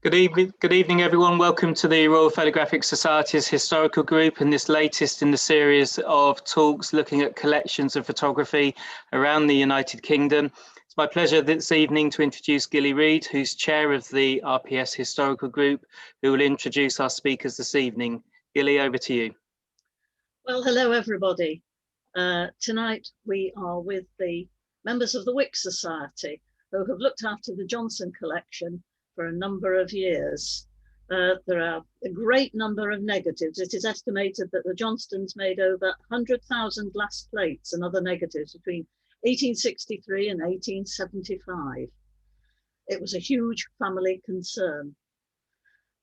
Good evening, everyone. Welcome to the Royal Photographic Society's Historical Group and this latest in the series of talks looking at collections of photography around the United Kingdom. It's my pleasure this evening to introduce Gilly Read, who's chair of the RPS Historical Group, who will introduce our speakers this evening. Gilly, over to you. Well, hello, everybody. Tonight we are with the members of the Wick Society, who have looked after the Johnston Collection for a number of years. There are a great number of negatives. It is estimated that the Johnstons made over 100,000 glass plates and other negatives between 1863 and 1875. It was a huge family concern.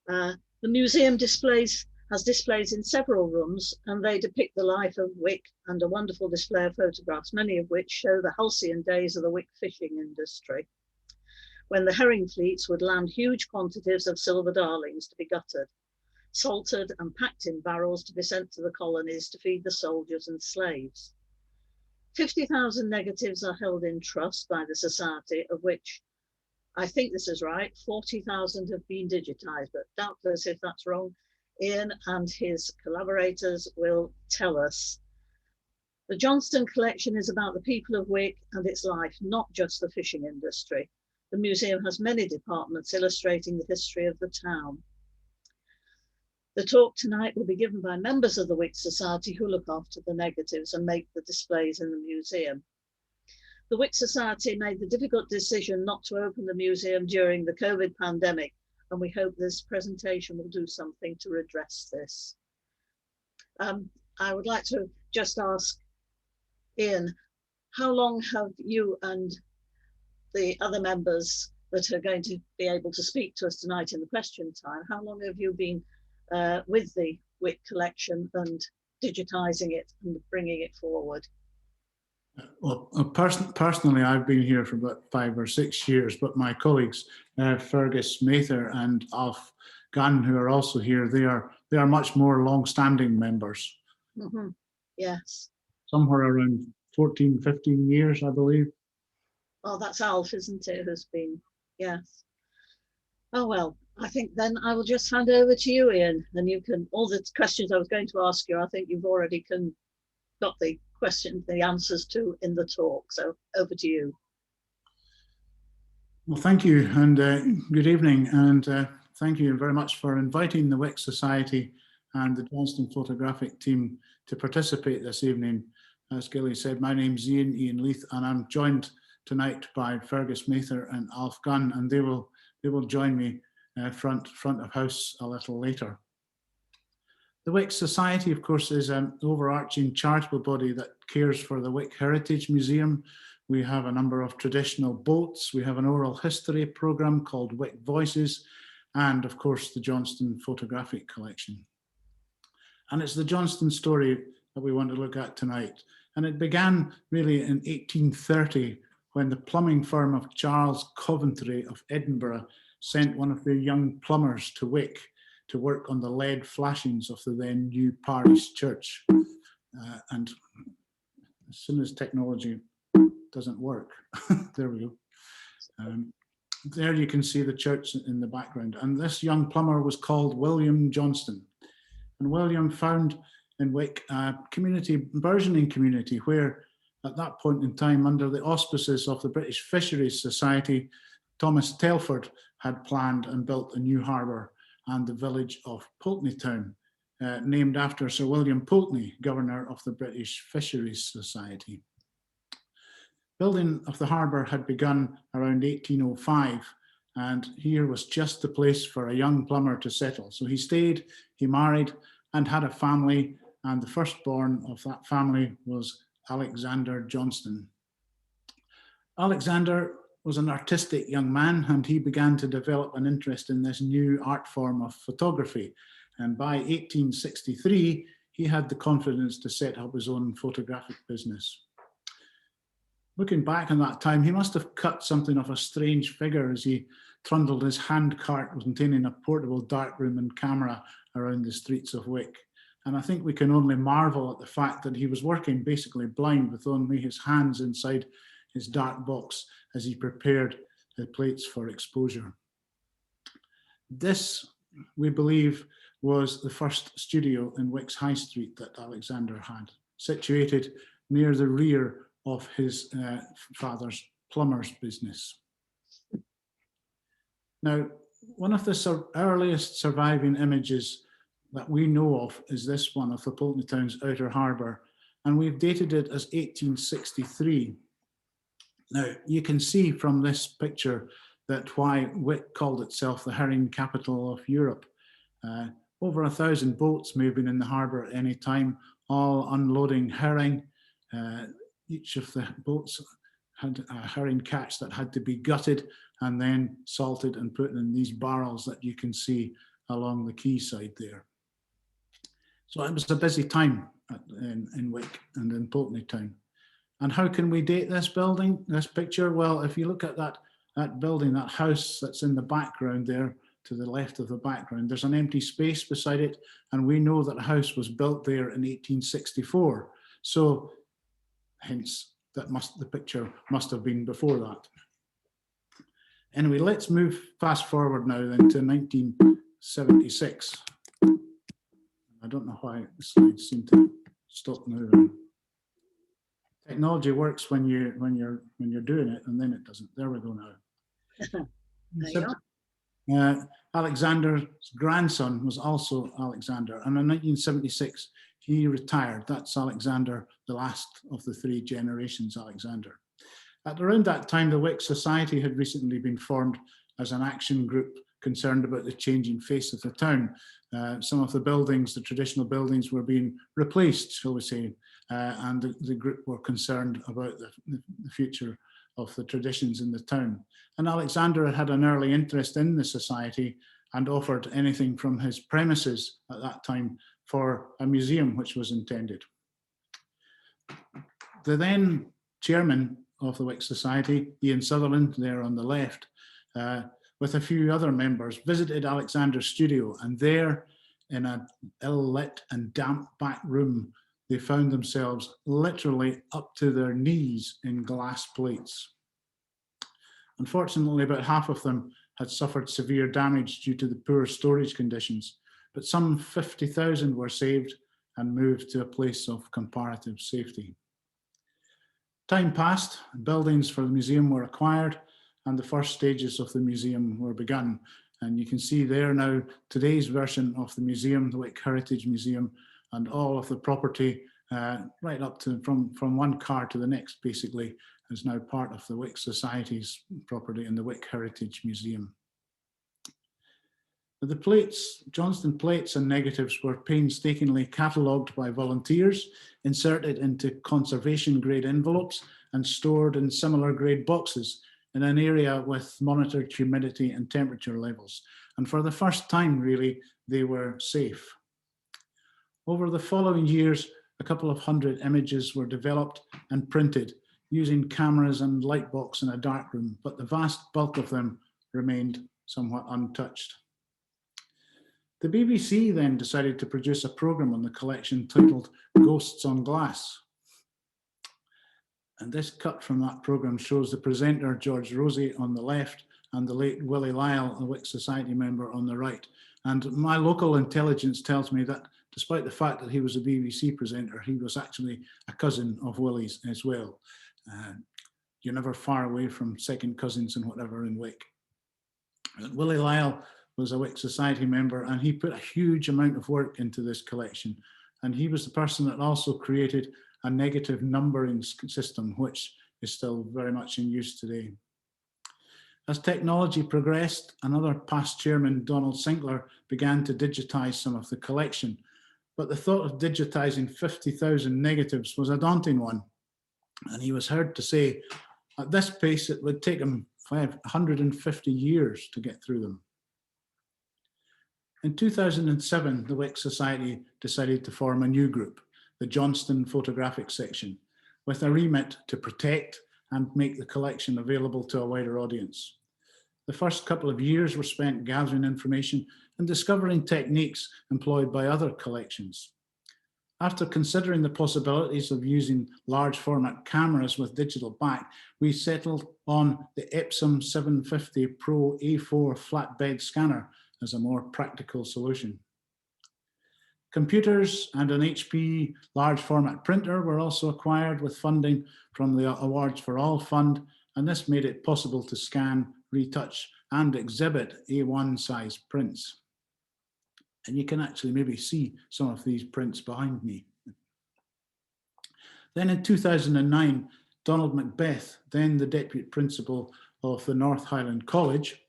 The museum has displays in several rooms, and they depict the life of Wick and a wonderful display of photographs, many of which show the halcyon days of the Wick fishing industry, when the herring fleets would land huge quantities of silver darlings to be gutted, salted and packed in barrels to be sent to the colonies to feed the soldiers and slaves. 50,000 negatives are held in trust by the Society, of which, I think this is right, 40,000 have been digitized, but doubtless if that's wrong, Ian and his collaborators will tell us. The Johnston Collection is about the people of Wick and its life, not just the fishing industry. The museum has many departments illustrating the history of the town. The talk tonight will be given by members of the Wick Society who look after the negatives and make the displays in the museum. The Wick Society made the difficult decision not to open the museum during the COVID pandemic, and we hope this presentation will do something to redress this. I would like to just ask Ian, how long have you and the other members that are going to be able to speak to us tonight in the question time, how long have you been with the Wick collection and digitizing it and bringing it forward? Well, personally, I've been here for about 5 or 6 years, but my colleagues, Fergus Mather and Alf Gunn, who are also here, they are much more long-standing members. Mm-hmm. Yes. Somewhere around 14, 15 years, I believe. Oh, that's Alf, isn't it, who's been, yes. Oh, well, I think then I will just hand over to you, Ian, and you can, all the questions I was going to ask you, I think you've already got the answers to in the talk, so over to you. Well, thank you, and good evening, and thank you very much for inviting the Wick Society and the Johnston Photographic team to participate this evening. As Gilly said, my name's Ian Leith, and I'm joined tonight by Fergus Mather and Alf Gunn, and they will join me front of house a little later. The Wick Society, of course, is an overarching charitable body that cares for the Wick Heritage Museum. We have a number of traditional boats. We have an oral history programme called Wick Voices, and of course the Johnston Photographic Collection. And it's the Johnston story that we want to look at tonight. And it began really in 1830 when the plumbing firm of Charles Coventry of Edinburgh sent one of their young plumbers to Wick to work on the lead flashings of the then new parish church. And as soon as technology doesn't work, there we go. There you can see the church in the background. And this young plumber was called William Johnston. And William found in Wick a burgeoning community where, at that point in time, under the auspices of the British Fisheries Society, Thomas Telford had planned and built a new harbour and the village of Pulteney Town, named after Sir William Pulteney, governor of the British Fisheries Society. Building of the harbour had begun around 1805, and here was just the place for a young plumber to settle. So he stayed, he married, and had a family, and the firstborn of that family was Alexander Johnston. Alexander was an artistic young man, and he began to develop an interest in this new art form of photography. And by 1863, he had the confidence to set up his own photographic business. Looking back on that time, he must have cut something of a strange figure as he trundled his hand cart containing a portable darkroom and camera around the streets of Wick. And I think we can only marvel at the fact that he was working basically blind with only his hands inside his dark box as he prepared the plates for exposure. This, we believe, was the first studio in Wick's High Street that Alexander had, situated near the rear of his father's plumber's business. Now, one of the earliest surviving images that we know of is this one of the Pulteney Town's outer harbour, and we've dated it as 1863. Now, you can see from this picture that why Wick called itself the herring capital of Europe. Over 1,000 boats moving in the harbour at any time, all unloading herring. Each of the boats had a herring catch that had to be gutted and then salted and put in these barrels that you can see along the quayside there. So it was a busy time in Wick and in Pulteney Town. And how can we date this building, this picture? Well, if you look at that building, that house that's in the background there, to the left of the background, there's an empty space beside it, and we know that the house was built there in 1864. So hence, the picture must have been before that. Anyway, let's move fast forward now then to 1976. I don't know why the slides seem to stop now. Technology works when you're doing it, and then it doesn't. There we go now. Alexander's grandson was also Alexander, and in 1976 he retired. That's Alexander, the last of the three generations Alexander. At around that time, the Wick Society had recently been formed as an action group concerned about the changing face of the town. Some of the buildings, the traditional buildings, were being replaced, shall we say, and the group were concerned about the future of the traditions in the town. And Alexander had an early interest in the society and offered anything from his premises at that time for a museum which was intended. The then chairman of the Wick Society, Ian Sutherland, there on the left, with a few other members, visited Alexander's studio, and there in an ill-lit and damp back room, they found themselves literally up to their knees in glass plates. Unfortunately, about half of them had suffered severe damage due to the poor storage conditions, but some 50,000 were saved and moved to a place of comparative safety. Time passed, buildings for the museum were acquired, and the first stages of the museum were begun. And you can see there now today's version of the museum, the Wick Heritage Museum, and all of the property right up to from one car to the next, basically, is now part of the Wick Society's property in the Wick Heritage Museum. The plates, Johnston plates and negatives, were painstakingly catalogued by volunteers, inserted into conservation grade envelopes and stored in similar grade boxes in an area with monitored humidity and temperature levels. And for the first time, really, they were safe. Over the following years, a couple of hundred images were developed and printed using cameras and light box in a darkroom, but the vast bulk of them remained somewhat untouched. The BBC then decided to produce a programme on the collection titled Ghosts on Glass. And this cut from that programme shows the presenter, George Rosey, on the left, and the late Willie Lyle, a Wick Society member, on the right. And my local intelligence tells me that despite the fact that he was a BBC presenter, he was actually a cousin of Willie's as well. You're never far away from second cousins and whatever in Wick. Willie Lyle was a Wick Society member, and he put a huge amount of work into this collection. And he was the person that also created a negative numbering system, which is still very much in use today. As technology progressed, another past chairman, Donald Sinclair, began to digitize some of the collection. But the thought of digitizing 50,000 negatives was a daunting one. And he was heard to say, at this pace, it would take him 150 years to get through them. In 2007, the Wick Society decided to form a new group, the Johnston Photographic Section, with a remit to protect and make the collection available to a wider audience. The first couple of years were spent gathering information and discovering techniques employed by other collections. After considering the possibilities of using large format cameras with digital back, we settled on the Epson 750 Pro A4 flatbed scanner as a more practical solution. Computers and an HP large format printer were also acquired with funding from the Awards for All Fund, and this made it possible to scan, retouch and exhibit A1 size prints. And you can actually maybe see some of these prints behind me. Then in 2009, Donald Macbeth, then the Deputy Principal of the North Highland College,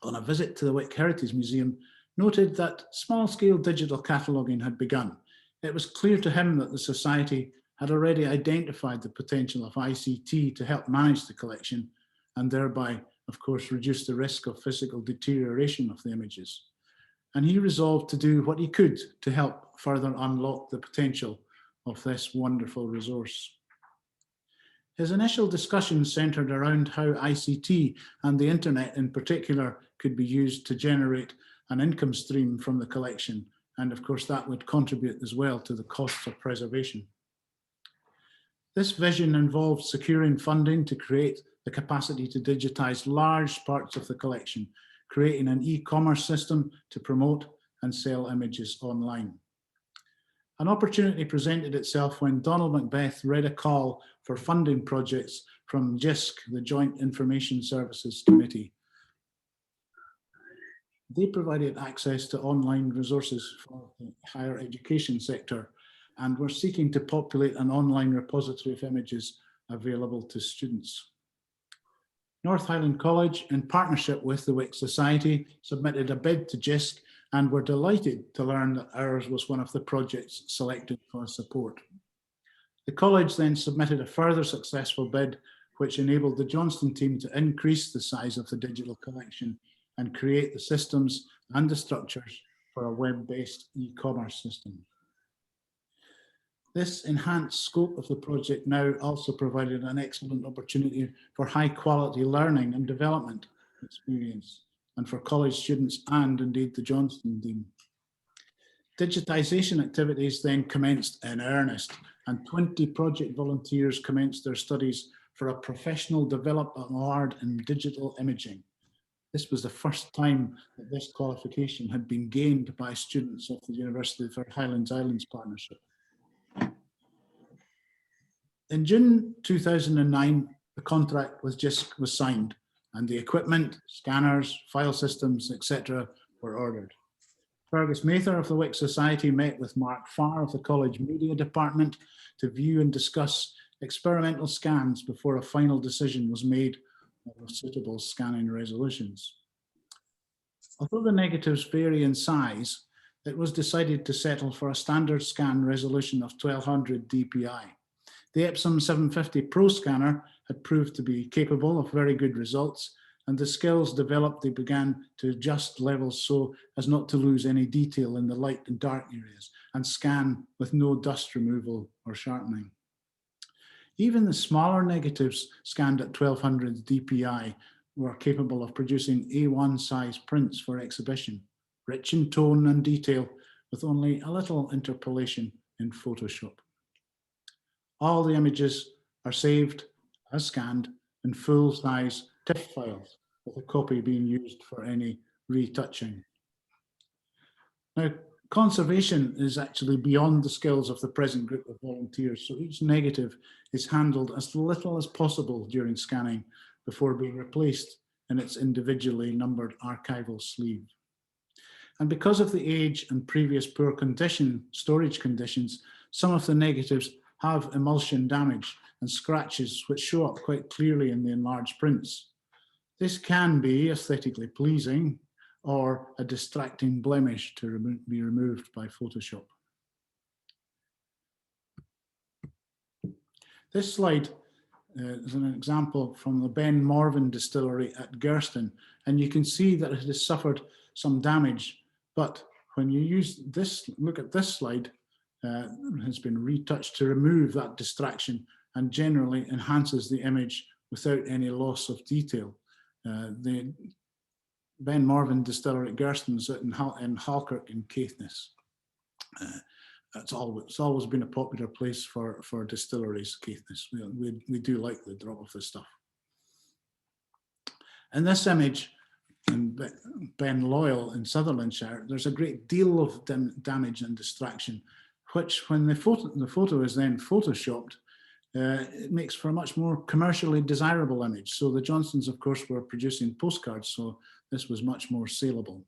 on a visit to the Wick Heritage Museum, noted that small-scale digital cataloguing had begun. It was clear to him that the Society had already identified the potential of ICT to help manage the collection and thereby, of course, reduce the risk of physical deterioration of the images. And he resolved to do what he could to help further unlock the potential of this wonderful resource. His initial discussion centred around how ICT and the internet in particular could be used to generate an income stream from the collection, and of course that would contribute as well to the costs of preservation. This vision involved securing funding to create the capacity to digitise large parts of the collection, creating an e-commerce system to promote and sell images online. An opportunity presented itself when Donald Macbeth read a call for funding projects from JISC, the Joint Information Services Committee. They provided access to online resources for the higher education sector and were seeking to populate an online repository of images available to students. North Highland College, in partnership with the Wick Society, submitted a bid to JISC and were delighted to learn that ours was one of the projects selected for support. The college then submitted a further successful bid, which enabled the Johnston team to increase the size of the digital collection and create the systems and the structures for a web-based e-commerce system. This enhanced scope of the project now also provided an excellent opportunity for high quality learning and development experience and for college students and indeed the Johnston team. Digitisation activities then commenced in earnest and 20 project volunteers commenced their studies for a professional development award in digital imaging. This was the first time that this qualification had been gained by students of the University of Highlands Islands Partnership. In June 2009, the contract with JISC was signed and the equipment, scanners, file systems, etc. were ordered. Fergus Mather of the Wick Society met with Mark Farr of the College Media Department to view and discuss experimental scans before a final decision was made of suitable scanning resolutions. Although the negatives vary in size, it was decided to settle for a standard scan resolution of 1200 dpi. The Epson 750 Pro scanner had proved to be capable of very good results, and the skills developed, they began to adjust levels so as not to lose any detail in the light and dark areas and scan with no dust removal or sharpening. Even the smaller negatives scanned at 1200 dpi were capable of producing A1 size prints for exhibition, rich in tone and detail with only a little interpolation in Photoshop. All the images are saved as scanned in full-size TIFF files, with a copy being used for any retouching. Now, conservation is actually beyond the skills of the present group of volunteers, so each negative is handled as little as possible during scanning before being replaced in its individually numbered archival sleeve. And because of the age and previous poor storage conditions, some of the negatives have emulsion damage and scratches which show up quite clearly in the enlarged prints. This can be aesthetically pleasing or a distracting blemish to be removed by Photoshop. This slide is an example from the Ben Morvan distillery at Gerston, and you can see that it has suffered some damage, but when you use this, look at this slide, has been retouched to remove that distraction and generally enhances the image without any loss of detail. The Ben Morvan distillery at Gerston is in Halkirk in Caithness. It's always been a popular place for distilleries, Caithness. We do like the drop of this stuff. In this image, and Ben Loyal in Sutherlandshire, there's a great deal of damage and distraction, which when the photo is then photoshopped, it makes for a much more commercially desirable image. So the Johnstons, of course, were producing postcards, so this was much more saleable.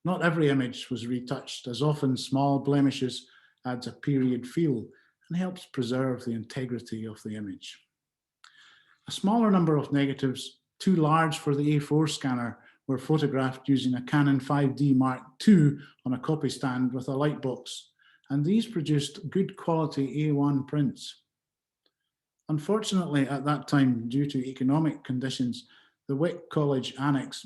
Not every image was retouched, as often small blemishes adds a period feel and helps preserve the integrity of the image. A smaller number of negatives, too large for the A4 scanner, were photographed using a Canon 5D Mark II on a copy stand with a light box, and these produced good quality A1 prints. Unfortunately, at that time, due to economic conditions, the Wick College Annex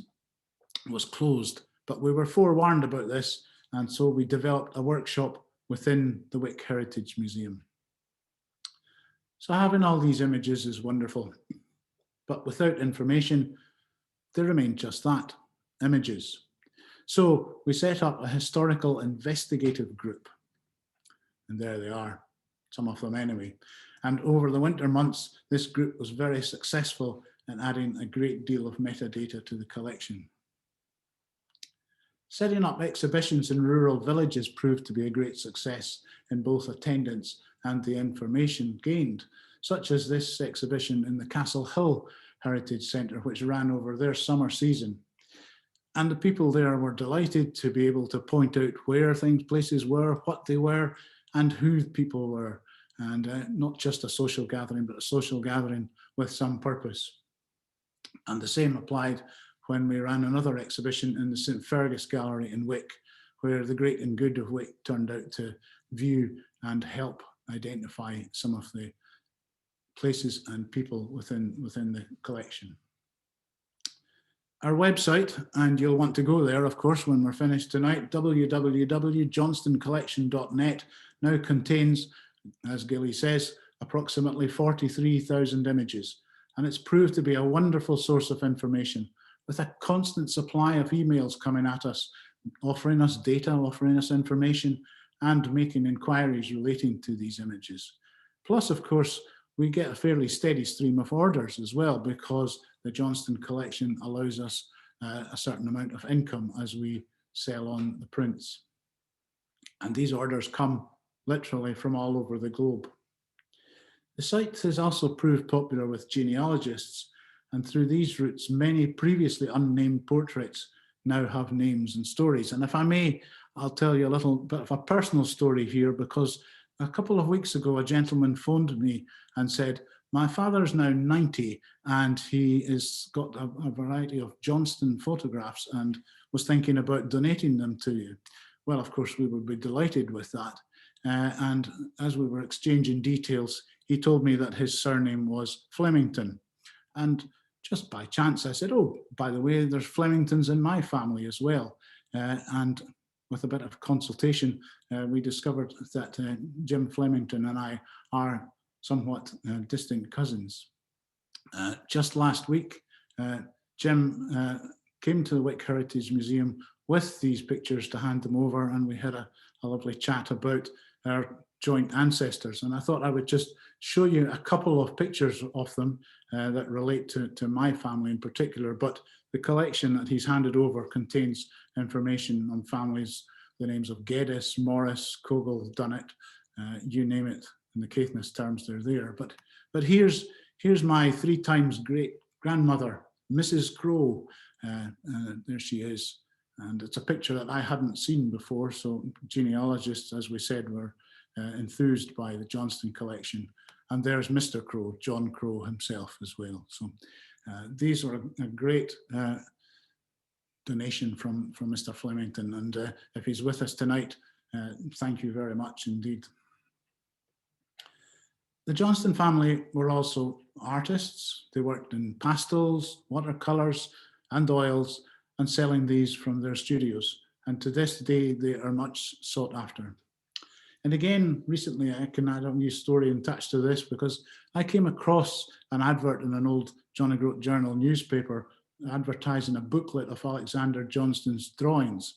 was closed, but we were forewarned about this, and so we developed a workshop within the Wick Heritage Museum. So having all these images is wonderful, but without information, they remain just that, images. So we set up a historical investigative group, and there they are, some of them anyway. And over the winter months, this group was very successful in adding a great deal of metadata to the collection. Setting up exhibitions in rural villages proved to be a great success in both attendance and the information gained, such as this exhibition in the Castle Hill Heritage Centre, which ran over their summer season. And the people there were delighted to be able to point out where places were, what they were, and who people were. And not just a social gathering, but a social gathering with some purpose. And the same applied when we ran another exhibition in the St Fergus Gallery in Wick, where the great and good of Wick turned out to view and help identify some of the places and people within the collection. Our website, and you'll want to go there, of course, when we're finished tonight, www.johnstoncollection.net, now contains, as Gilly says, approximately 43,000 images. And it's proved to be a wonderful source of information, with a constant supply of emails coming at us, offering us data, offering us information, and making inquiries relating to these images. Plus, of course, we get a fairly steady stream of orders as well, because the Johnston Collection allows us a certain amount of income as we sell on the prints. And these orders come literally from all over the globe. The site has also proved popular with genealogists, and through these routes, many previously unnamed portraits now have names and stories. And if I may, I'll tell you a little bit of a personal story here, because a couple of weeks ago, a gentleman phoned me and said, my father's now 90 and he has got a variety of Johnston photographs and was thinking about donating them to you. Well, of course, we would be delighted with that. And as we were exchanging details, he told me that his surname was Flemington. And just by chance, I said, oh, by the way, there's Flemingtons in my family as well. And with a bit of consultation, we discovered that Jim Flemington and I are somewhat distant cousins. Just last week, Jim came to the Wick Heritage Museum with these pictures to hand them over, and we had a lovely chat about our joint ancestors. And I thought I would just show you a couple of pictures of them that relate to my family in particular, but the collection that he's handed over contains information on families, the names of Geddes, Morris, Cogle, Dunnett, you name it, in the Caithness terms, they're there. But here's my 3 times great grandmother, Mrs. Crowe. There she is. And it's a picture that I hadn't seen before. So genealogists, as we said, were enthused by the Johnston Collection. And there's Mr. Crowe, John Crowe himself as well. So these are a great donation from Mr. Flemington. And if he's with us tonight, thank you very much indeed. The Johnston family were also artists. They worked in pastels, watercolors, and oils, and selling these from their studios. And to this day, they are much sought after. And again, recently, I can add a new story attached to this, because I came across an advert in an old John O'Groat Journal newspaper advertising a booklet of Alexander Johnston's drawings.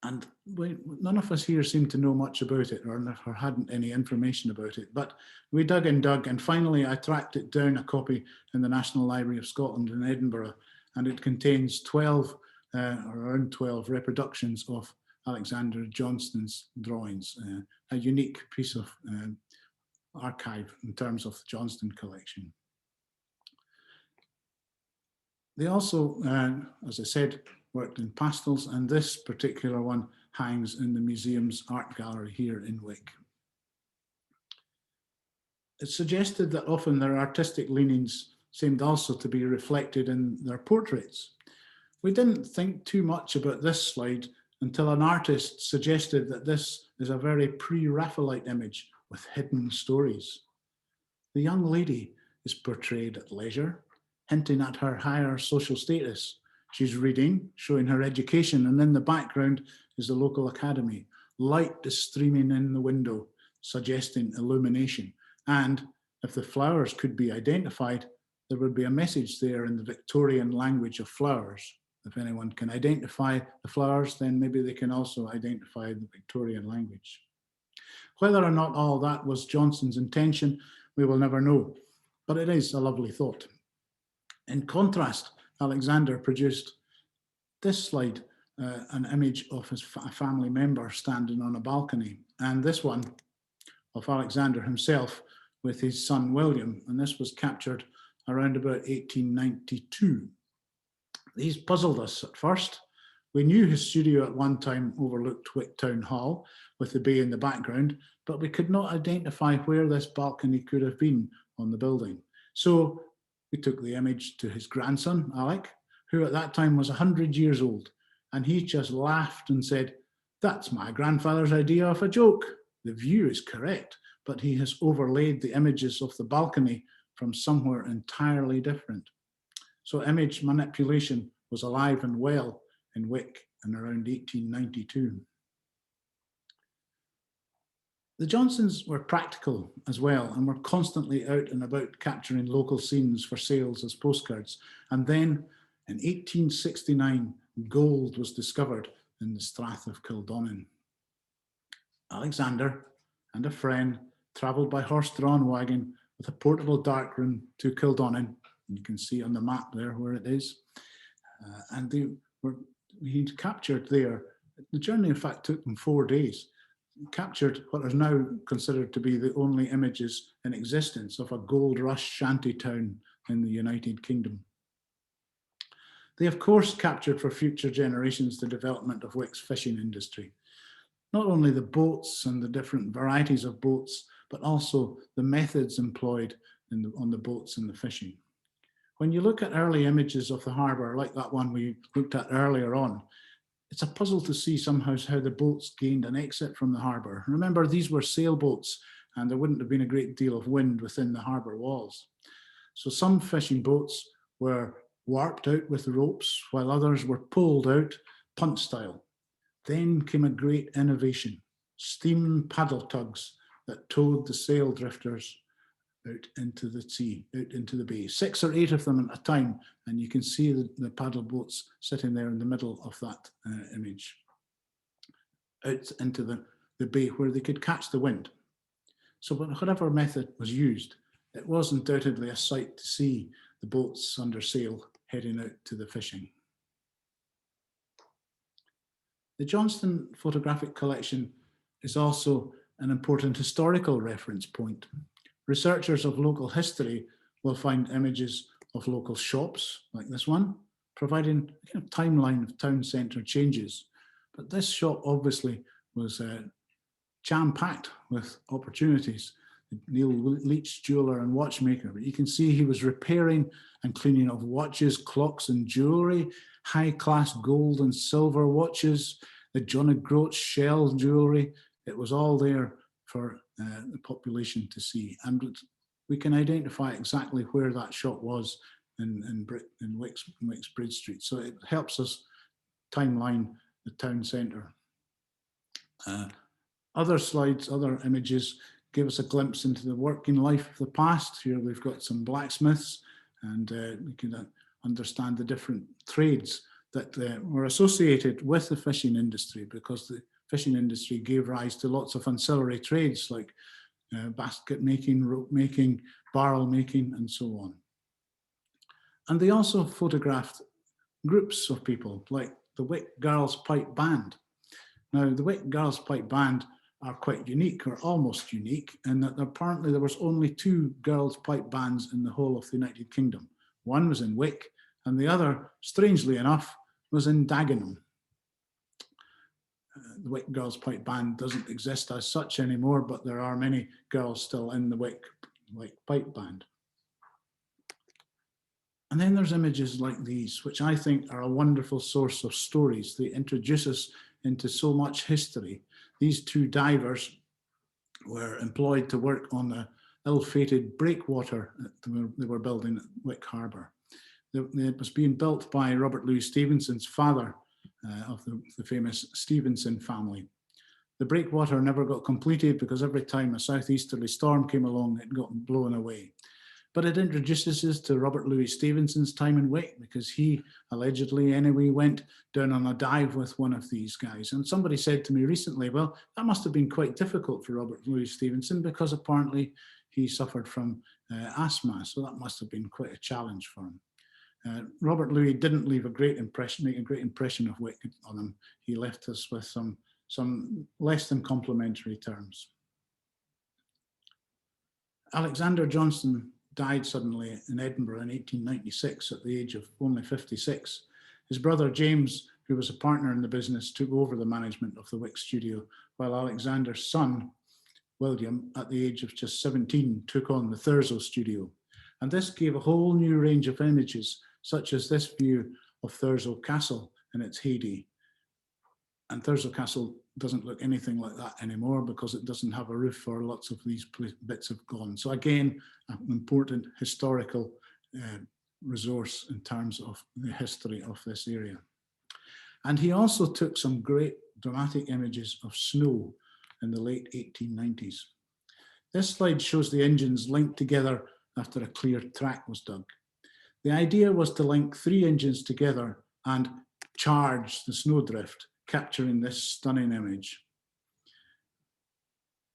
And none of us here seem to know much about it, or hadn't any information about it. But we dug and dug, and finally I tracked it down, a copy in the National Library of Scotland in Edinburgh, and it contains 12, around 12 reproductions of Alexander Johnston's drawings, a unique piece of archive in terms of the Johnston Collection. They also, as I said, worked in pastels, and this particular one hangs in the museum's art gallery here in Wick. It's suggested that often their artistic leanings seemed also to be reflected in their portraits. We didn't think too much about this slide until an artist suggested that this is a very pre-Raphaelite image with hidden stories. The young lady is portrayed at leisure, hinting at her higher social status. She's reading, showing her education, and in the background is the local academy. Light is streaming in the window, suggesting illumination. And if the flowers could be identified, there would be a message there in the Victorian language of flowers. If anyone can identify the flowers, then maybe they can also identify the Victorian language. Whether or not all that was Johnston's intention, we will never know, but it is a lovely thought. In contrast, Alexander produced this slide, an image of his family member standing on a balcony, and this one of Alexander himself with his son William, and this was captured around about 1892. These puzzled us at first. We knew his studio at one time overlooked Wick Town Hall with the bay in the background, but we could not identify where this balcony could have been on the building. So we took the image to his grandson, Alec, who at that time was 100 years old, and he just laughed and said, "That's my grandfather's idea of a joke. The view is correct, but he has overlaid the images of the balcony from somewhere entirely different." So image manipulation was alive and well in Wick in around 1892. The Johnstons were practical as well and were constantly out and about capturing local scenes for sales as postcards. And then in 1869, gold was discovered in the Strath of Kildonan. Alexander and a friend travelled by horse-drawn wagon with a portable darkroom to Kildonan. You can see on the map there where it is. And he'd captured there. The journey, in fact, took them 4 days. Captured what is now considered to be the only images in existence of a gold rush shanty town in the United Kingdom. They, of course, captured for future generations the development of Wick's fishing industry. Not only the boats and the different varieties of boats, but also the methods employed on the boats and the fishing. When you look at early images of the harbour, like that one we looked at earlier on, it's a puzzle to see somehow how the boats gained an exit from the harbour. Remember, these were sailboats and there wouldn't have been a great deal of wind within the harbour walls. So some fishing boats were warped out with ropes while others were pulled out punt style. Then came a great innovation, steam paddle tugs that towed the sail drifters out into the sea, out into the bay. 6 or 8 of them at a time, and you can see the paddle boats sitting there in the middle of that image, out into the bay where they could catch the wind. So whatever method was used, it was undoubtedly a sight to see the boats under sail heading out to the fishing. The Johnston Photographic Collection is also an important historical reference point. Researchers of local history will find images of local shops, like this one, providing a timeline of town centre changes. But this shop obviously was jam-packed with opportunities. Neil Leach, jeweller and watchmaker, but you can see he was repairing and cleaning of watches, clocks and jewellery, high-class gold and silver watches, the John O'Groats shell jewellery. It was all there for the population to see. And we can identify exactly where that shop was in Wick's Bridge Street. So it helps us timeline the town centre. Other slides, other images give us a glimpse into the working life of the past. Here we've got some blacksmiths, and we can understand the different trades that were associated with the fishing industry, because the fishing industry gave rise to lots of ancillary trades like basket making, rope making, barrel making, and so on. And they also photographed groups of people like the Wick Girls Pipe Band. Now, the Wick Girls Pipe Band are quite unique, or almost unique, in that apparently there was only 2 girls' pipe bands in the whole of the United Kingdom. One was in Wick, and the other, strangely enough, was in Dagenham. The Wick Girls Pipe Band doesn't exist as such anymore, but there are many girls still in the Wick Pipe Band. And then there's images like these, which I think are a wonderful source of stories. They introduce us into so much history. These 2 divers were employed to work on the ill-fated breakwater that they were building at Wick Harbour. It was being built by Robert Louis Stevenson's father, of the famous Stevenson family. The breakwater never got completed because every time a southeasterly storm came along, it got blown away. But it introduces us to Robert Louis Stevenson's time in Wick, because he allegedly anyway went down on a dive with one of these guys. And somebody said to me recently, well, that must have been quite difficult for Robert Louis Stevenson, because apparently he suffered from asthma. So that must have been quite a challenge for him. Robert Louis didn't leave make a great impression of Wick on him. He left us with some less than complimentary terms. Alexander Johnston died suddenly in Edinburgh in 1896 at the age of only 56. His brother James, who was a partner in the business, took over the management of the Wick studio, while Alexander's son, William, at the age of just 17, took on the Thurso studio. And this gave a whole new range of images, such as this view of Thurso Castle in its heyday. And Thurso Castle doesn't look anything like that anymore, because it doesn't have a roof, or lots of these bits have gone. So again, an important historical resource in terms of the history of this area. And he also took some great dramatic images of snow in the late 1890s. This slide shows the engines linked together after a clear track was dug. The idea was to link 3 engines together and charge the snowdrift, capturing this stunning image.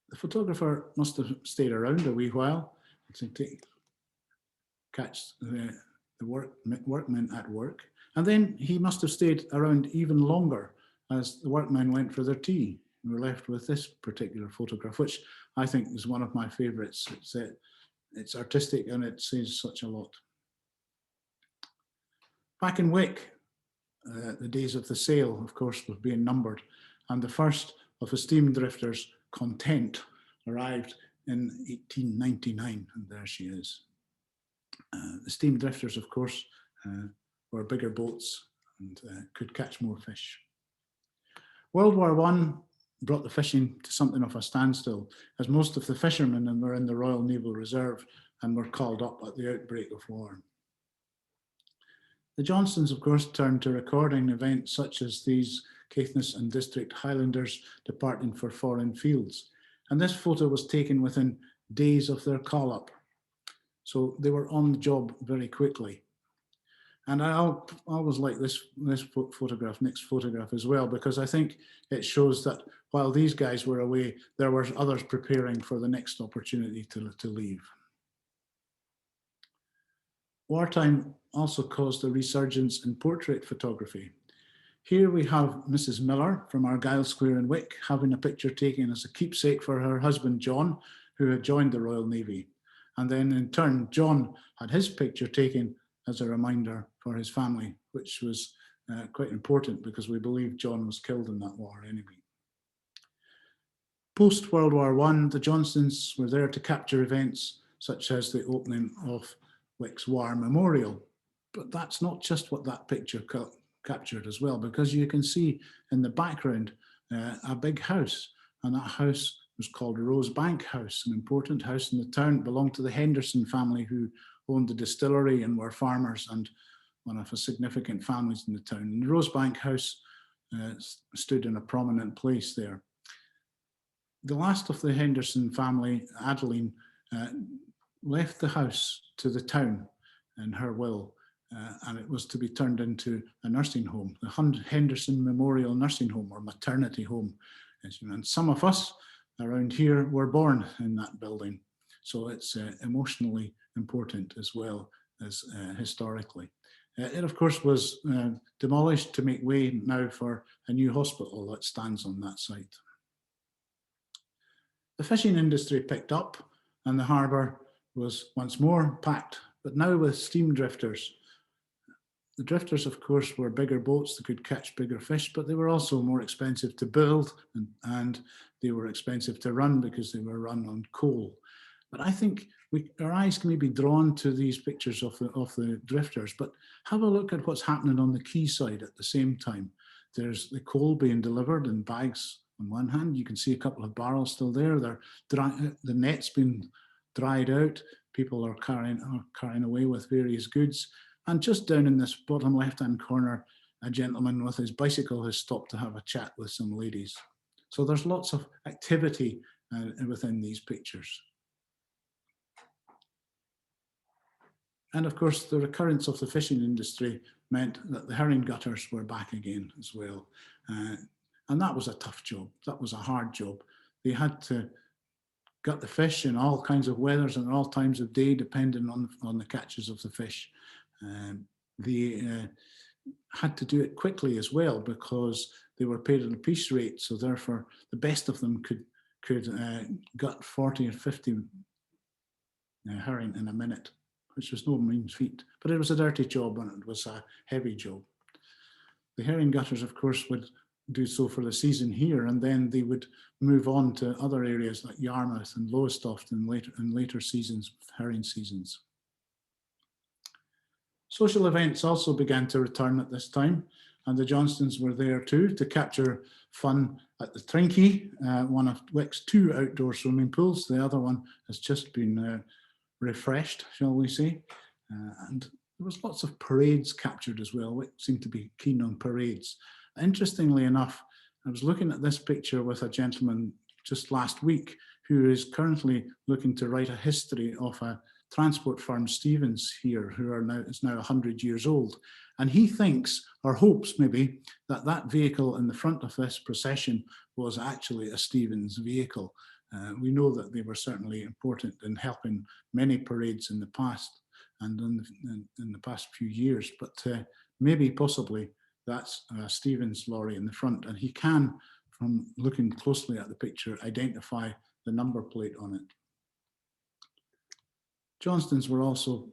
The photographer must have stayed around a wee while to catch the workmen at work. And then he must have stayed around even longer as the workmen went for their tea. We're left with this particular photograph, which I think is one of my favorites. It's artistic and it says such a lot. Back in Wick, the days of the sail, of course, were being numbered, and the first of the steam drifters, Content, arrived in 1899, and there she is. The steam drifters, of course, were bigger boats and could catch more fish. World War I brought the fishing to something of a standstill, as most of the fishermen were in the Royal Naval Reserve and were called up at the outbreak of war. The Johnstons, of course, turned to recording events such as these Caithness and District Highlanders departing for foreign fields. And this photo was taken within days of their call-up. So they were on the job very quickly. And I always like this photograph, next photograph as well, because I think it shows that while these guys were away, there were others preparing for the next opportunity to leave. Wartime also caused a resurgence in portrait photography. Here we have Mrs. Miller from Argyll Square in Wick having a picture taken as a keepsake for her husband, John, who had joined the Royal Navy. And then in turn, John had his picture taken as a reminder for his family, which was quite important because we believe John was killed in that war anyway. Post-World War I, the Johnstons were there to capture events such as the opening of Wick's War Memorial. But that's not just what that picture captured as well, because you can see in the background a big house, and that house was called Rosebank House, an important house in the town. It belonged to the Henderson family, who owned the distillery and were farmers and one of the significant families in the town. And the Rosebank House stood in a prominent place there. The last of the Henderson family, Adeline, left the house to the town in her will, and it was to be turned into a nursing home, the Henderson Memorial Nursing Home or maternity home. And some of us around here were born in that building. So it's emotionally important as well as historically. It of course was demolished to make way now for a new hospital that stands on that site. The fishing industry picked up and the harbour was once more packed, but now with steam drifters. The drifters, of course, were bigger boats that could catch bigger fish, but they were also more expensive to build and they were expensive to run because they were run on coal. But I think our eyes can be drawn to these pictures of the drifters, but have a look at what's happening on the quayside at the same time. There's the coal being delivered in bags on one hand. You can see a couple of barrels still there. The net's been dried out. People are carrying away with various goods. And just down in this bottom left-hand corner, a gentleman with his bicycle has stopped to have a chat with some ladies. So there's lots of activity within these pictures. And of course, the recurrence of the fishing industry meant that the herring gutters were back again as well. And that was a tough job. That was a hard job. They had to gut the fish in all kinds of weathers and all times of day, depending on the catches of the fish. They had to do it quickly as well because they were paid at a piece rate. So therefore, the best of them could gut 40 or 50 herring in a minute, which was no mean feat. But it was a dirty job and it was a heavy job. The herring gutters, of course, would do so for the season here, and then they would move on to other areas like Yarmouth and Lowestoft in later seasons, herring seasons. Social events also began to return at this time, and the Johnstons were there too to capture fun at the Trinky, one of Wick's 2 outdoor swimming pools. The other one has just been refreshed, shall we say. And there was lots of parades captured as well. Wick seemed to be keen on parades. Interestingly enough, I was looking at this picture with a gentleman just last week who is currently looking to write a history of a transport firm, Stevens, here, who is now 100 years old. And he thinks, or hopes maybe, that that vehicle in the front of this procession was actually a Stevens vehicle. We know that they were certainly important in helping many parades in the past and in the past few years, but maybe possibly that's a Stevens lorry in the front, and he can, from looking closely at the picture, identify the number plate on it. Johnstons were also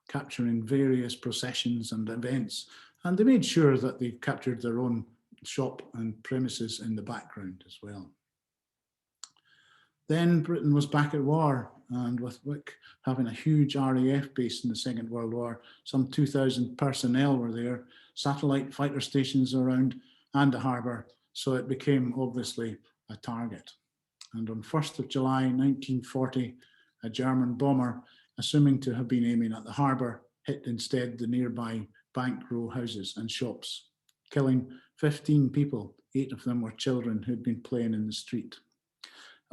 capturing various processions and events, and they made sure that they captured their own shop and premises in the background as well. Then Britain was back at war, and with Wick having a huge RAF base in the Second World War, some 2,000 personnel were there, satellite fighter stations around and a harbour, so it became obviously a target. And on 1st of July 1940, a German bomber, assuming to have been aiming at the harbour, hit instead the nearby bank row houses and shops, killing 15 people. 8 of them were children who'd been playing in the street.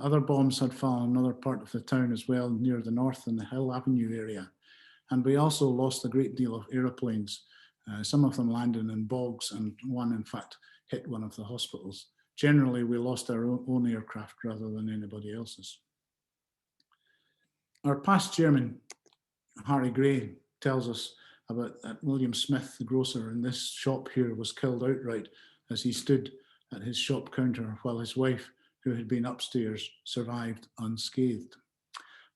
Other bombs had fallen in another part of the town as well, near the north in the Hill Avenue area. And we also lost a great deal of aeroplanes, some of them landing in bogs, and one in fact hit one of the hospitals. Generally, we lost our own aircraft rather than anybody else's. Our past chairman, Harry Gray, tells us about that William Smith, the grocer in this shop here, was killed outright as he stood at his shop counter while his wife, who had been upstairs, survived unscathed.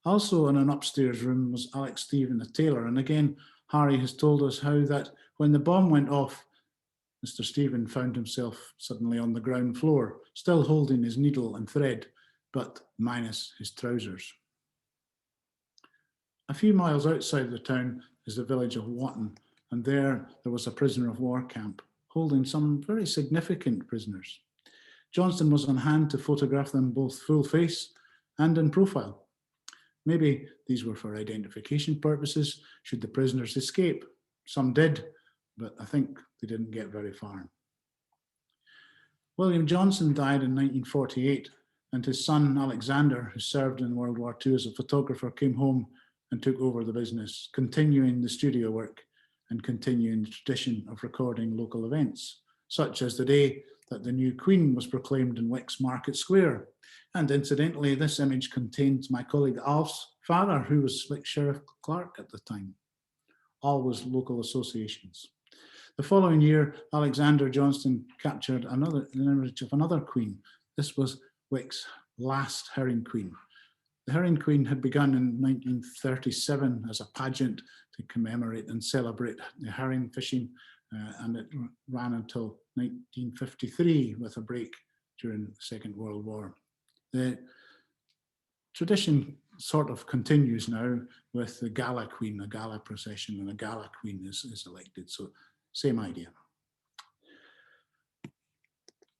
Also in an upstairs room was Alex Stephen, a tailor, and again, Harry has told us how that when the bomb went off, Mr. Stephen found himself suddenly on the ground floor, still holding his needle and thread, but minus his trousers. A few miles outside the town is the village of Watton, and there was a prisoner of war camp holding some very significant prisoners. Johnston was on hand to photograph them both full face and in profile. Maybe these were for identification purposes, should the prisoners escape. Some did, but I think they didn't get very far. William Johnston died in 1948, and his son Alexander, who served in World War II as a photographer, came home and took over the business, continuing the studio work and continuing the tradition of recording local events, such as the day that the new Queen was proclaimed in Wick's Market Square. And incidentally, this image contains my colleague Alf's father, who was Wick Sheriff Clerk at the time. All was local associations. The following year, Alexander Johnston captured an image of another queen. This was Wick's last Herring Queen. The Herring Queen had begun in 1937 as a pageant to commemorate and celebrate the herring fishing, and it ran until 1953 with a break during the Second World War. The tradition sort of continues now with the Gala Queen, a gala procession, and a Gala Queen is elected, so same idea.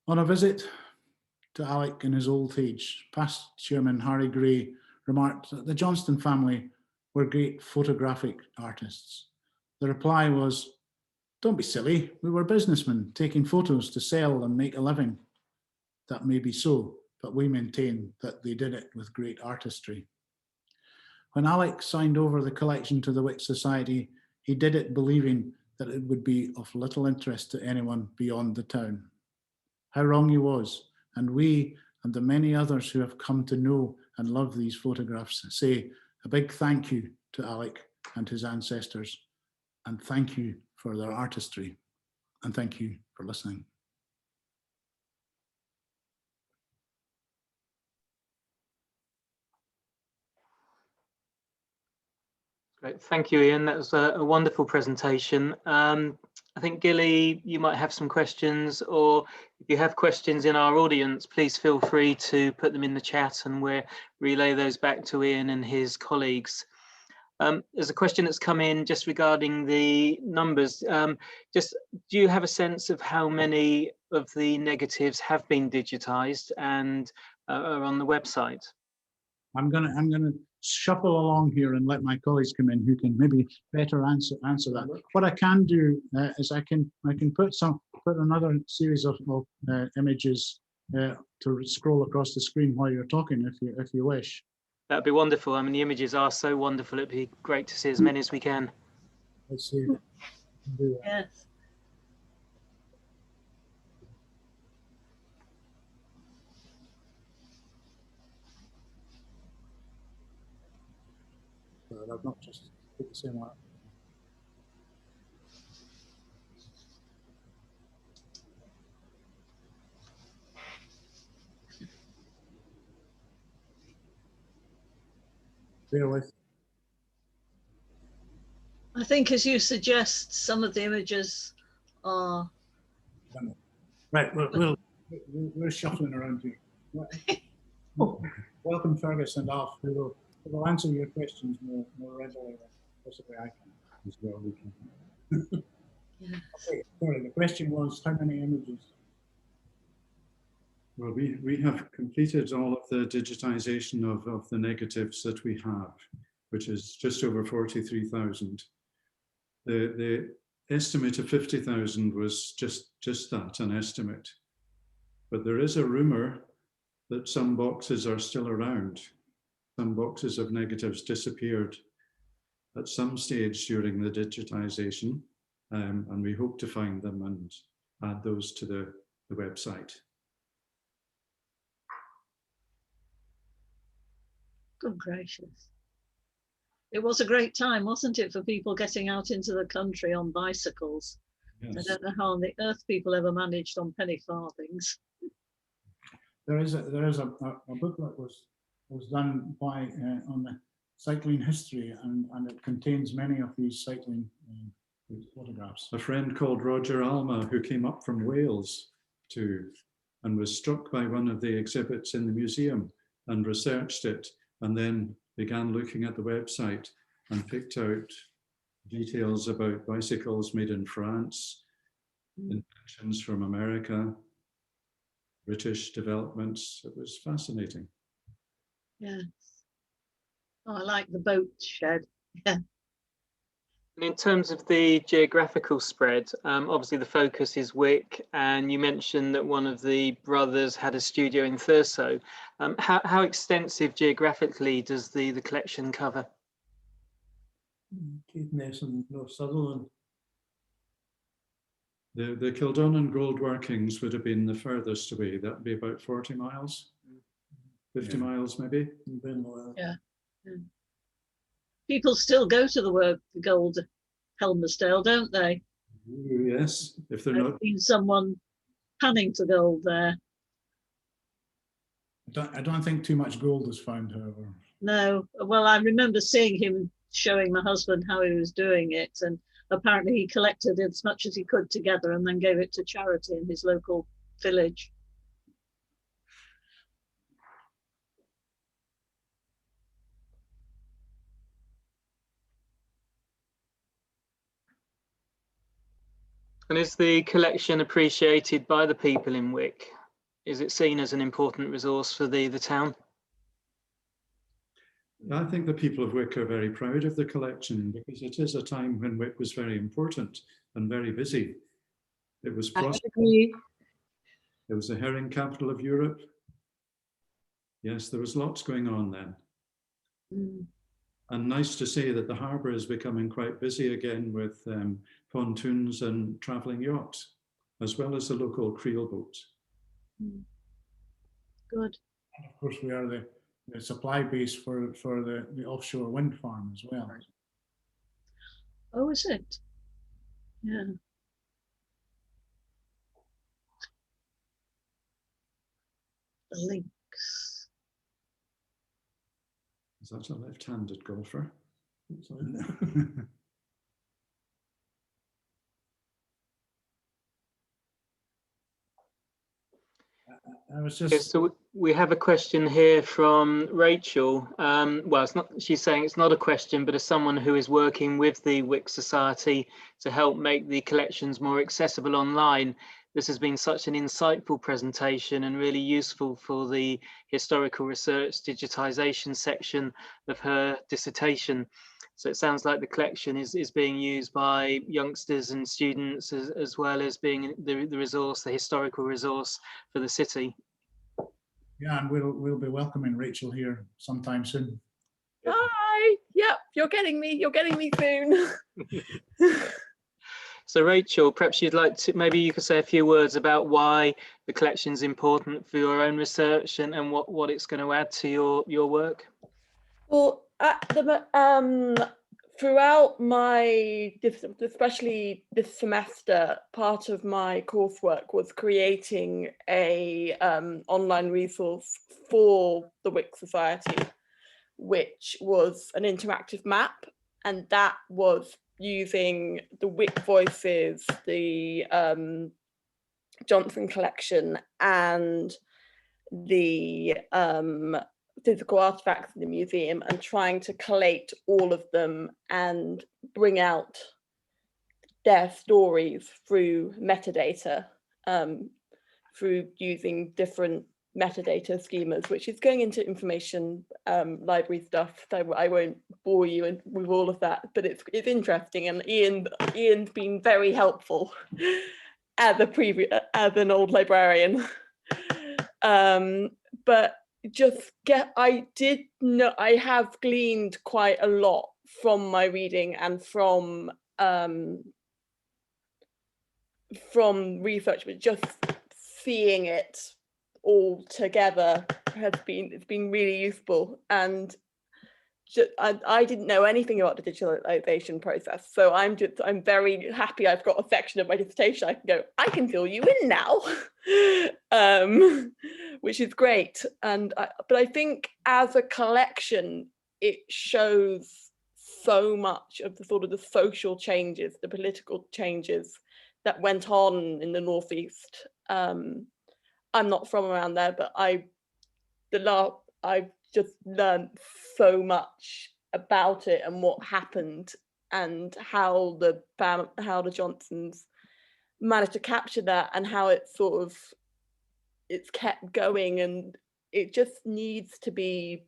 On a visit to Alec in his old age, past Chairman Harry Gray remarked that the Johnston family were great photographic artists. The reply was, "Don't be silly, we were businessmen taking photos to sell and make a living." That may be so, but we maintain that they did it with great artistry. When Alec signed over the collection to the Wick Society, he did it believing that it would be of little interest to anyone beyond the town. How wrong he was, and we and the many others who have come to know and love these photographs say a big thank you to Alec and his ancestors, and thank you for their artistry, and thank you for listening. Great, thank you, Ian. That was a wonderful presentation. I think, Gilly, you might have some questions, or if you have questions in our audience, please feel free to put them in the chat and we'll relay those back to Ian and his colleagues. There's a question that's come in just regarding the numbers. Just, do you have a sense of how many of the negatives have been digitized and are on the website? I'm gonna shuffle along here and let my colleagues come in who can maybe better answer that. What I can do is I can put another series of images to scroll across the screen while you're talking, if you wish. That'd be wonderful. I mean, the images are so wonderful. It'd be great to see as many as we can. Let's see. Yes. I've not just put the same one up. Bear with. I think, as you suggest, some of the images are... Right, we're shuffling around here. Welcome, Fergus and Alf, who will answer your questions more readily than possibly I can. As well, we can. Yeah. Okay, sorry, the question was how many images? Well, we have completed all of the digitization of the negatives that we have, which is just over 43,000. The estimate of 50,000 was just that, an estimate. But there is a rumor that some boxes are still around. Some boxes of negatives disappeared at some stage during the digitization, and we hope to find them and add those to the website. Good gracious. It was a great time, wasn't it, for people getting out into the country on bicycles? Yes. I don't know how on the earth people ever managed on penny farthings. There is a book that was done by on the cycling history, and it contains many of these cycling photographs. A friend called Roger Alma, who came up from Wales and was struck by one of the exhibits in the museum and researched it, and then began looking at the website and picked out details about bicycles made in France, inventions from America, British developments. It was fascinating. Yes. Oh, I like the boat shed. Yeah. And in terms of the geographical spread, obviously the focus is Wick, and you mentioned that one of the brothers had a studio in Thurso. How extensive geographically does the collection cover? Caithness and North Sutherland. The Kildonnan gold workings would have been the furthest away. That would be about 40 miles, 50 miles maybe. Yeah. People still go to the gold Helmersdale, don't they? Yes, if they're I've not. seen someone panning for gold there. I don't think too much gold is found, however. No, well, I remember seeing him showing my husband how he was doing it, and apparently he collected as much as he could together and then gave it to charity in his local village. And is the collection appreciated by the people in Wick? Is it seen as an important resource for the town? I think the people of Wick are very proud of the collection because it is a time when Wick was very important and very busy. It was prosperous. It was the herring capital of Europe. Yes, there was lots going on then. Mm. And nice to say that the harbour is becoming quite busy again with pontoons and travelling yachts, as well as the local creel boats. Mm. Good. And of course, we are the supply base for the offshore wind farm as well. Oh, is it? Yeah. The links. Is that a left-handed golfer? I was Okay, just. so we have a question here from Rachel. Well, it's not. She's saying it's not a question, but as someone who is working with the Wick Society to help make the collections more accessible online, this has been such an insightful presentation and really useful for the historical research digitization section of her dissertation. So it sounds like the collection is being used by youngsters and students as well as being the resource, the historical resource for the city. Yeah, and we'll be welcoming Rachel here sometime soon. Hi. Yep, you're getting me soon. So Rachel, perhaps you'd like to, maybe you could say a few words about why the collection is important for your own research and what it's going to add to your work. Well, throughout my, especially this semester, part of my coursework was creating a online resource for the Wick Society, which was an interactive map, and that was using the Wick Voices, the Johnston Collection, and the physical artifacts in the museum, and trying to collate all of them and bring out their stories through metadata, through using different metadata schemas, which is going into information library stuff. So I won't bore you with all of that, but it's interesting, and Ian's been very helpful as an old librarian. But I have gleaned quite a lot from my reading and from research, but just seeing it all together it's been really useful. And I didn't know anything about the digitalization process, so I'm very happy I've got a section of my dissertation I can fill you in now, which is great. But I think as a collection, it shows so much of the sort of the social changes, the political changes that went on in the Northeast. I'm not from around there, but I've just learned so much about it and what happened, and how the Johnstons managed to capture that, and how it's kept going, and it just needs to be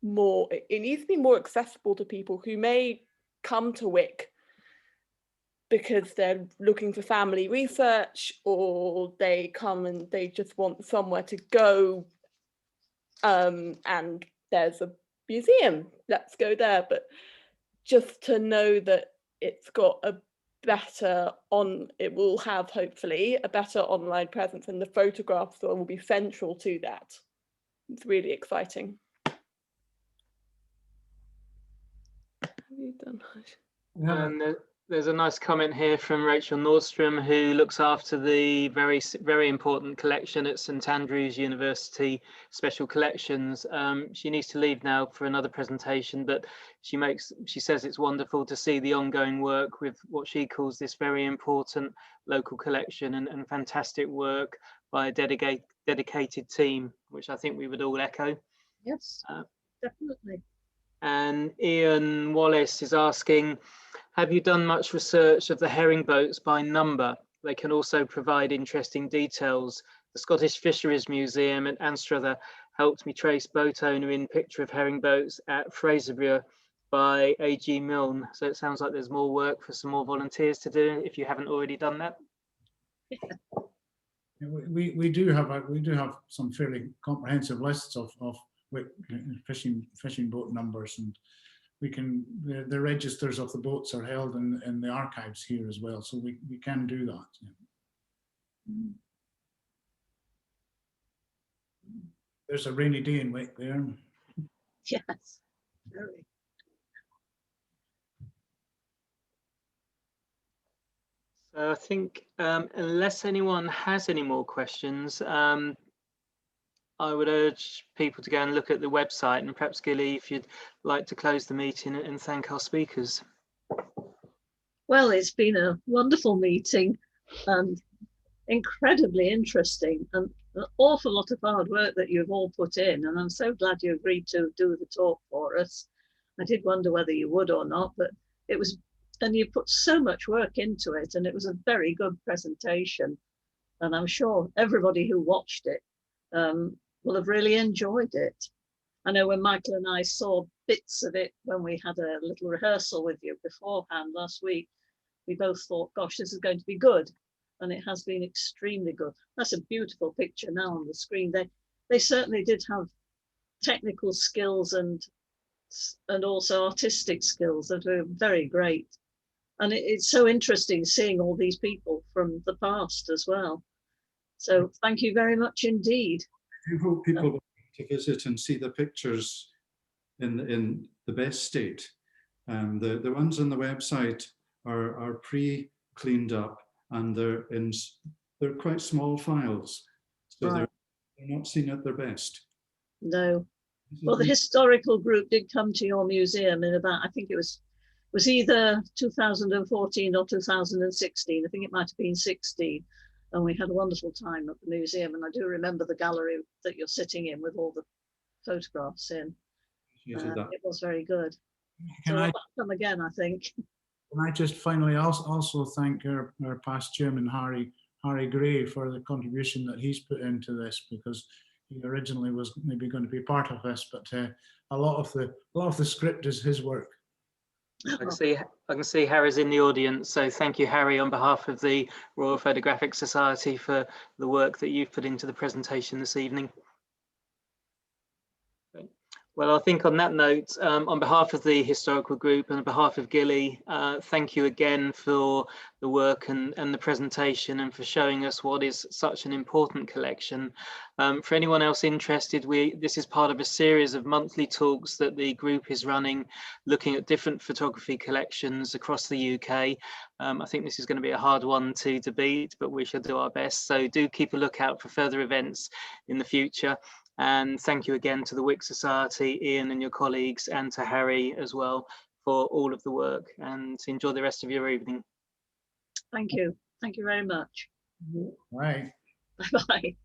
more. It needs to be more accessible to people who may come to Wick because they're looking for family research, or they come and they just want somewhere to go. And there's a museum, let's go there. But just to know that it's got a better it will have hopefully a better online presence, and the photographs will be central to that. It's really exciting. Have you done? And there's a nice comment here from Rachel Nordstrom, who looks after the very important collection at St Andrews University Special Collections. She needs to leave now for another presentation, but she says it's wonderful to see the ongoing work with what she calls this very important local collection, and fantastic work by a dedicated team, which I think we would all echo. Yes, definitely. And Ian Wallace is asking, have you done much research of the herring boats by number? They can also provide interesting details. The Scottish Fisheries Museum at Anstruther helped me trace boat owner in picture of herring boats at Fraserburgh by A.G. Milne. So it sounds like there's more work for some more volunteers to do if you haven't already done that. We do have some fairly comprehensive lists of fishing boat numbers, and the registers of the boats are held in the archives here as well, so we can do that. Yeah. There's a rainy day in Wick there. Yes, very. So I think unless anyone has any more questions, I would urge people to go and look at the website, and perhaps Gilly, if you'd like to close the meeting and thank our speakers. Well, it's been a wonderful meeting and incredibly interesting, and an awful lot of hard work that you've all put in, and I'm so glad you agreed to do the talk for us. I did wonder whether you would or not, but it was, and you put so much work into it, and it was a very good presentation, and I'm sure everybody who watched it will have really enjoyed it. I know when Michael and I saw bits of it when we had a little rehearsal with you beforehand last week, we both thought, gosh, this is going to be good. And it has been extremely good. That's a beautiful picture now on the screen. They certainly did have technical skills and also artistic skills that were very great. And it's so interesting seeing all these people from the past as well. So thank you very much indeed. I hope people will to visit and see the pictures in the best state. The ones on the website are pre-cleaned up, and they're quite small files, so right. they're not seen at their best. No. Well, the historical group did come to your museum in about, I think it was either 2014 or 2016. I think it might have been 16. And we had a wonderful time at the museum. And I do remember the gallery that you're sitting in with all the photographs in. It was very good. So I'll come again, I think. Can I just finally also thank our past chairman, Harry Gray, for the contribution that he's put into this, because he originally was maybe going to be part of this, but a lot of the script is his work. I can see Harry's in the audience, so thank you, Harry, on behalf of the Royal Photographic Society for the work that you've put into the presentation this evening. Well, I think on that note, on behalf of the historical group and on behalf of Gilly, thank you again for the work and the presentation, and for showing us what is such an important collection. For anyone else interested, this is part of a series of monthly talks that the group is running, looking at different photography collections across the UK. I think this is going to be a hard one to beat, but we shall do our best. So do keep a lookout for further events in the future. And thank you again to the Wick Society, Ian and your colleagues, and to Harry as well for all of the work, and enjoy the rest of your evening. Thank you. Thank you very much. Bye. Bye-bye.